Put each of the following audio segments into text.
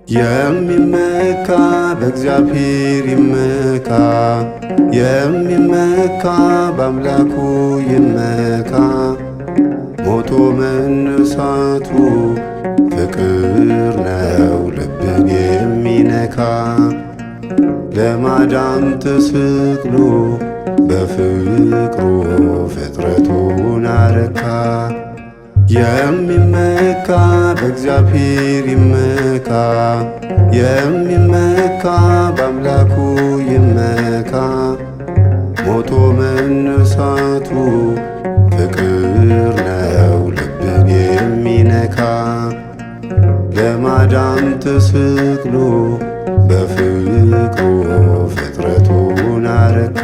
የሚመካ በእግዚአብሔር ይመካ፣ የሚመካ በአምላኩ ይመካ። ሞቶ መነሳቱ ፍቅር ነው ልብን የሚነካ። ለማዳን ተሰቅሎ በፍቅሩ ፍጥረቱን አረካ። የሚመካ በእግዚአብሔር ይመካ፣ የሚመካ በአምላኩ ይመካ። ሞቶ መነሳቱ ፍቅር ነው ልብን የሚነካ። ለማዳን ተሰቅሎ በፍቅሩ ፍጥረቱን አረካ።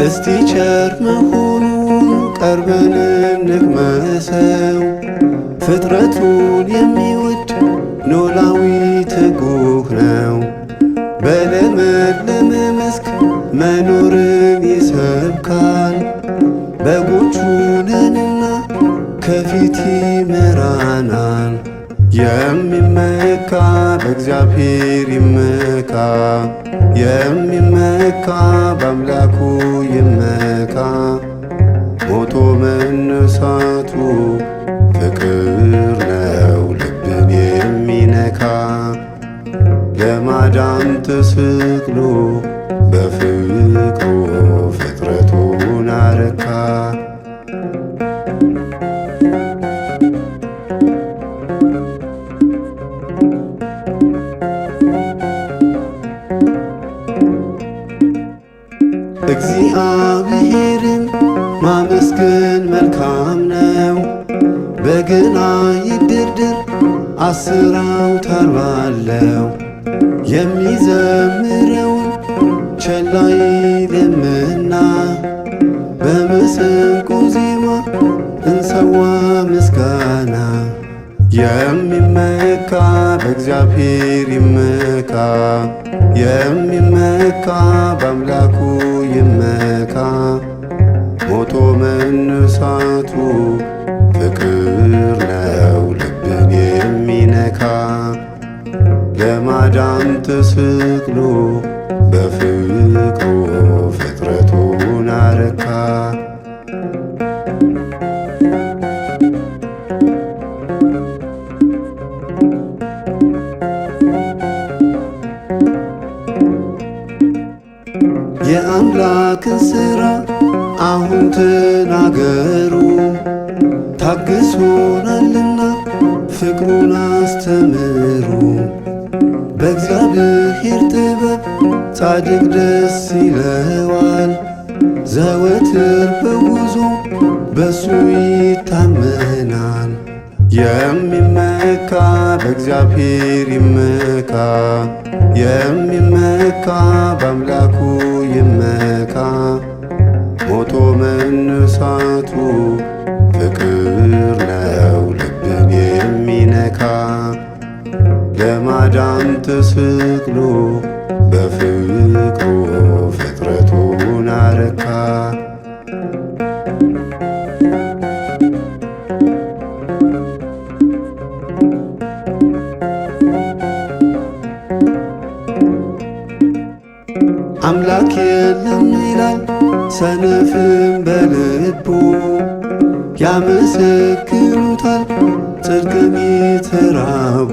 እስቲ ቸር መሆኑን ቀርበን እንቅመሰው። ፍጥረቱን የሚወድ ኖላዊ ትጉህ ነው። በለመለመ መስክ መኖርን ይሰብካል። በጎቹ ነንና ከፊት ይመራናል። የሚመካ በእግዚአብሔር ይመካ፣ የሚመካ በአምላኩ ይመካ። ሞቶ መነሳቱ ፍቅር ነው ልብን የሚነካ። ለማዳን ተሰቅሎ በፍቅሩ ፍጥረቱን አረካ። እግዚአብሔርን ማመስገን መልካም ነው። በገና ይደርደር 10 አውታር ባለው። የሚዘምረውን ቸል አይልምና በመሰንቆ ዜማ እንሰዋ ምስጋና። የሚመካ በእግዚአብሔር ይመካ፣ የሚመካ በአምላኩ ይመካ። ሞቶ መነሳቱ ፍቅር ነው ልብን የሚነካ። ለማዳን ተሰቅሎ በፍቅሩ ፍጥረቱን አረካ። የአምላክን ሥራ አሁን ተናገሩ። ታግሶናልና ፍቅሩን አስተምሩ። በእግዚአብሔር ጥበብ ጻድቅ ደስ ይለዋል። ዘወትር በጉዞ በሱ ይታመናል። የሚመካ በእግዚአብሔር ይመካ፣ የሚመካ በአምላኩ ይመካ። ሞቶ መነሳቱ ፍቅር ነው ልብን የሚነካ። ለማዳን ተሰቅሎ በፍቅሩ ፍጥረቱን አረካ። አምላክ የለም ይላል ሰነፍም በልቡ። ያመሰግኑታል ጽድቅን የተራቡ።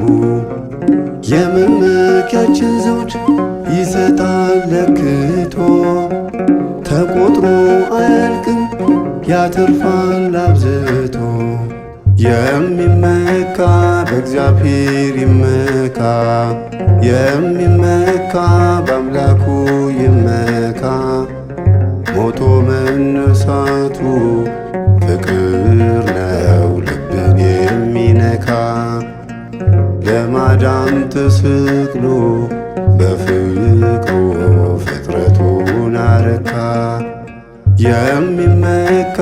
የመመኪያችን ዘውድ ይሰጣል ለክቶ። ተቆጥሮ አያልቅም ያተርፋል አብዝቶ። የሚመካ በእግዚአብሔር ይመካ፣ የሚመካ በአምላኩ ይመካ። ሞቶ መነሳቱ ፍቅር ነው ልብን የሚነካ። ለማዳን ተሰቅሎ በፍቅሩ ፍጥረቱን አረካ። የሚመካ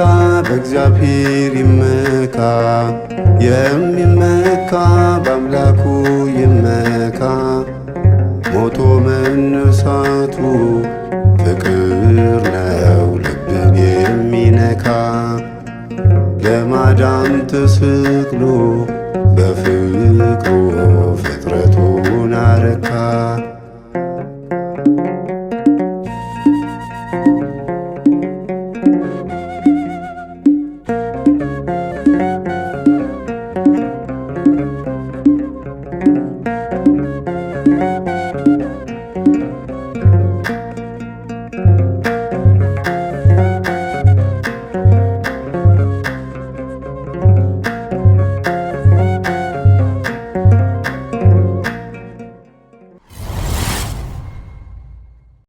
በእግዚአብሔር ይመካ፣ የሚመካ በአምላኩ ይመካ። ሞቶ መነሳቱ ፍቅር ነው ልብን የሚነካ ለማዳን ተሰቅሎ በፍቅሩ ፍጥረቱን አረካ።